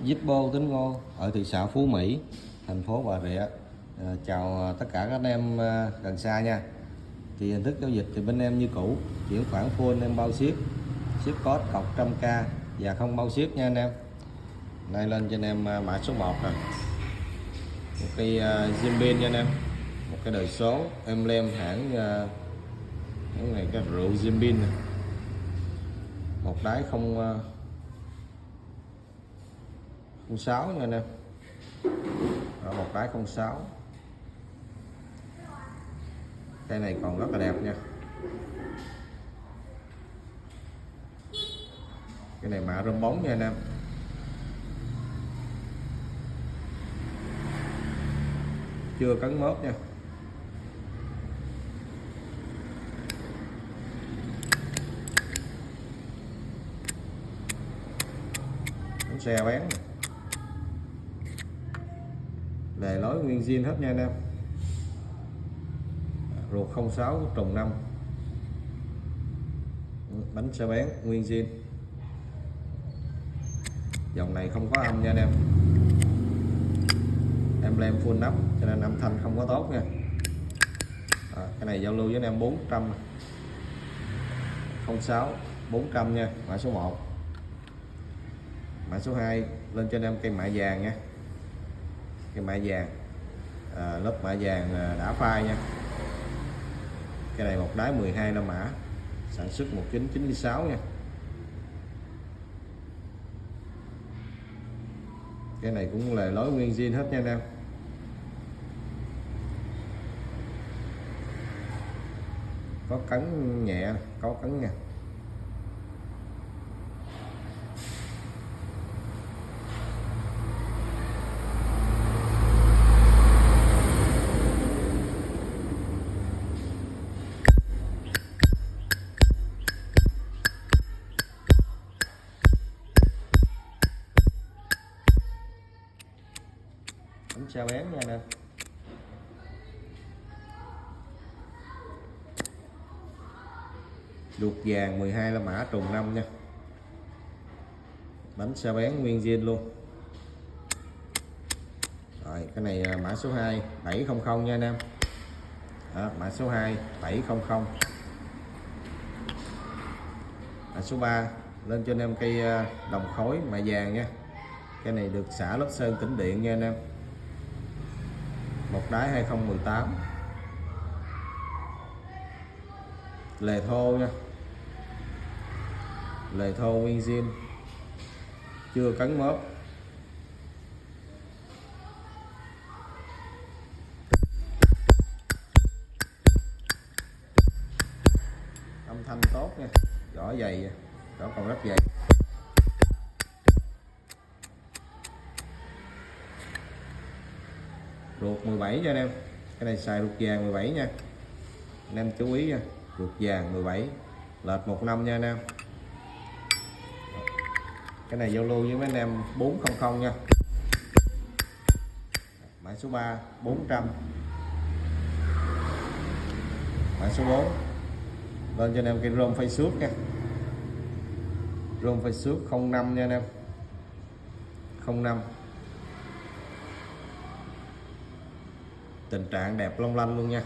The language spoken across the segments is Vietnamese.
Zippo Tính Ngô ở thị xã Phú Mỹ, thành phố Bà Rịa. Chào tất cả các em gần xa nha. Thì hình thức giao dịch thì bên em như cũ, chuyển khoản full em bao ship code cọc 100k và không bao ship nha anh em. Nay lên cho anh em mã số 1 nè, một cây Jim Beam nha anh em, một cái đời số emblem hãng cái này cái rượu Jim Beam này. Một đáy 06 nha anh em. Một đáy 06. Cây này còn rất là đẹp nha. Cái này mạ rơm bóng nha anh em. Chưa cấn mớp nha. Bánh xe bán. Đề lối nguyên zin hết nha anh em. Ruột 06 trùng 5. Bánh xe bán nguyên zin. Dòng này không có âm nha anh em. Emblem full nắp cho nên âm thanh không có tốt nha. Cái này giao lưu với anh em 400 06 400 nha, mã số 1. Mã số 2 lên cho anh em cây mạ vàng nha. Cây mạ vàng lớp mạ vàng đã phai nha. Cái này một đáy 12 la mã, sản xuất 1996 nha. Cái này cũng là lối nguyên zin hết nha anh em. Có cấn nhẹ, có cấn nha. Bánh xe bén nha anh em. Ruột vàng 12 la mã trùng 5 nha. Bánh xe bén nguyên zin luôn. Rồi cái này mã số 2 700 nha anh em. Mã số 2 700. Mã số 3 lên cho anh em cây đồng khối mạ vàng nha. Cái này được xả lớp sơn tĩnh điện nha anh em. Một đáy 2018. Lề thô nha. Lề thô nguyên zin, chưa cấn mớp. Âm thanh tốt nha, vỏ dày, vỏ còn rất dày. Ruột 17 cho anh em. Cái này xài ruột vàng 17 nha. Anh em chú ý nha, ruột vàng 17, lệch 15 nha anh em. Cái này giao lưu với mấy anh em 400 nha. Mã số 3 400. Mã số 4 lên cho anh em cây rôm phay xước nha. Rôm phay xước 05 nha anh em. 05. Tình trạng đẹp long lanh luôn nha.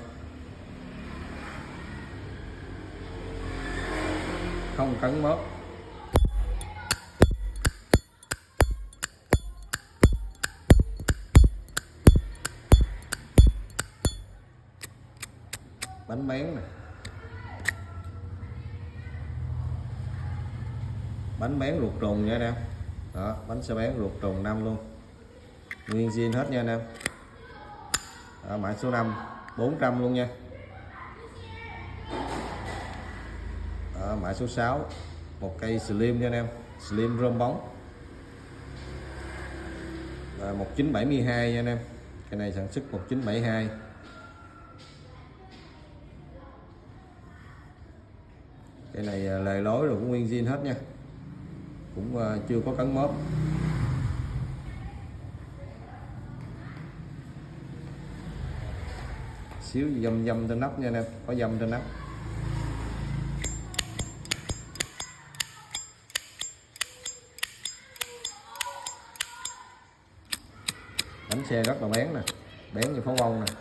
Không cấn mớp. Bánh bén nè. Bánh bén ruột trùng nha anh em. Đó, bánh xe bén ruột trùng 5 luôn. Nguyên zin hết nha anh em. Đó, mã số 5 400 luôn nha. Đó, mã số 6 một cây slim nha anh em, slim rơm bóng. 1972 nha anh em. Cái này sản xuất 1972. Cái này lề lối rồi cũng nguyên zin hết nha, cũng chưa có cấn mớp. Xíu dâm trên nắp nha anh em, có dâm trên nắp. Bánh xe rất là bén nè, bén như pháo bông nè.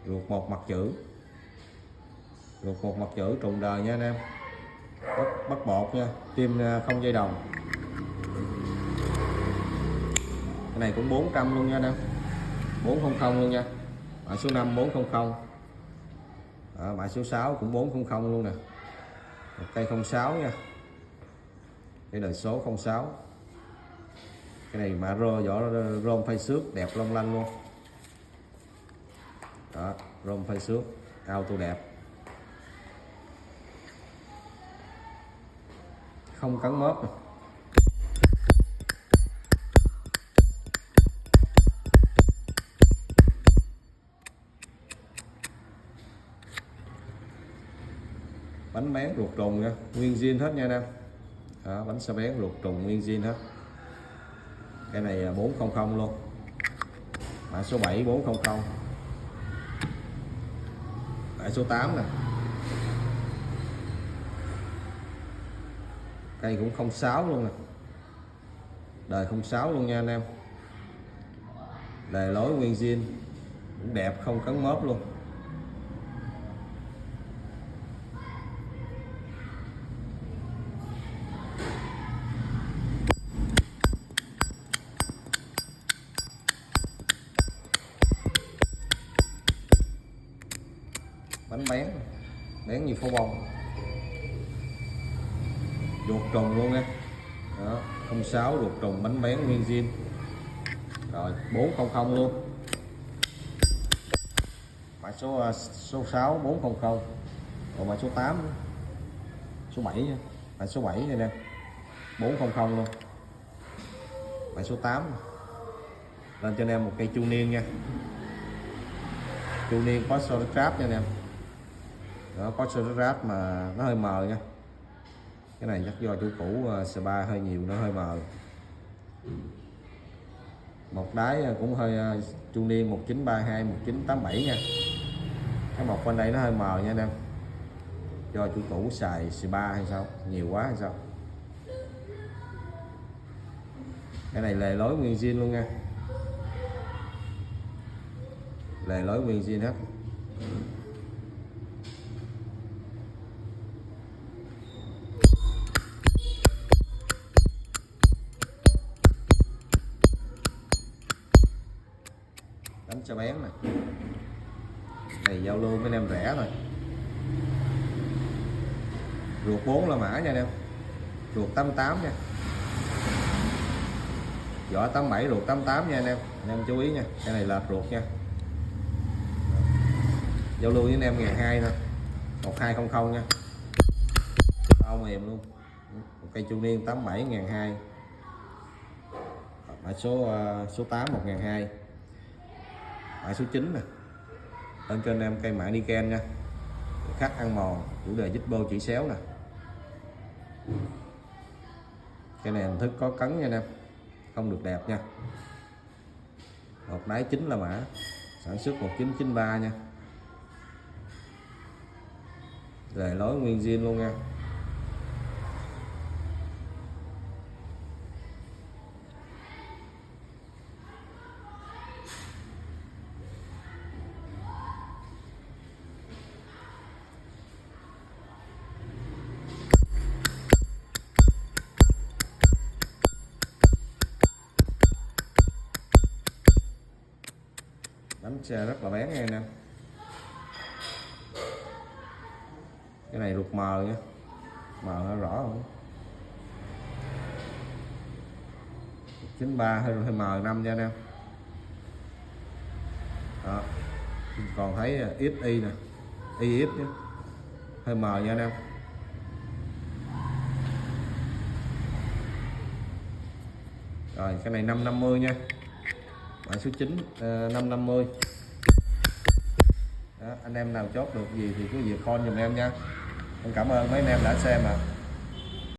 Ruột một mặt chữ, ruột một mặt chữ trùng đời nha anh em. Bắt bột nha, tim không dây đồng. Cái này cũng 400 luôn nha anh em, 400 luôn nha. Mã số 5 400. Mã số 6 cũng 400 luôn nè. Một cây 06 nha, cái đời số 06. Cái này mã vỏ rôm phay xước đẹp long lanh luôn. Đó, rôm phay xước auto đẹp, không cắn mớp nè. Bánh bén ruột trùng nha, nguyên zin hết nha anh em. Đó, bánh xe bén ruột trùng nguyên zin hết. Cái này 400 luôn. Mã số 7 400. Mã số 8 nè. Cây cũng 06 luôn nè, đời 06 luôn nha anh em. Lề lối nguyên zin, cũng đẹp không cắn mớp luôn. Bánh bén, bén như pháo bông, ruột trùng luôn nha. Đó, 06 ruột trùng bánh bén nguyên zin. Rồi 400 luôn. Mã số 6 400. Còn mã số 8, số 7 nha. Mã số 7 này nè, 400 luôn. Mã số 8 lên cho anh em một cây chu niên nha. Chu niên có sơ tráp nha anh em. Đó, có sơ tráp mà nó hơi mờ nha. Cái này chắc do chủ cũ spa hơi nhiều, nó hơi mờ. Một đáy cũng hơi chu niên 1932 1987 nha. Cái một bên đây nó hơi mờ nha anh em, do chủ cũ xài spa hay sao, nhiều quá hay sao. Cái này lề lối nguyên zin luôn nha, lề lối nguyên zin hết. Bánh cho bén này, này giao lưu với anh em rẻ thôi. Ruột 4 là mã nha anh em, ruột 88 nha, vỏ 87 ruột 88 nha anh em chú ý nha. Cái này là ruột nha, giao lưu với anh em 1.200 thôi, 1200 nha, bao mềm luôn. Một cây chu niên 87 1.200. Mã số 8 1.200. Mã số 9 nè, lên cho anh em cây mã Niken nha, khắc ăn mòn, chủ đề Zippo chỉ xéo nè. Cái này hình thức có cấn nha anh em, không được đẹp nha. Một đáy 9 là mã, sản xuất 1993 nha, lề lối nguyên zin luôn nha. Bánh xe rất là bén nha anh em. Cái này ruột mờ nha, mờ nó rõ không, 93 hơi mờ 5 nha anh em. Đó, còn thấy XY nè, YX nhé, hơi mờ nha anh em. Rồi cái này 550 nha, mã số 9 550. Đó, anh em nào chốt được gì thì cứ việc call giùm em nha. Em cảm ơn mấy anh em đã xem.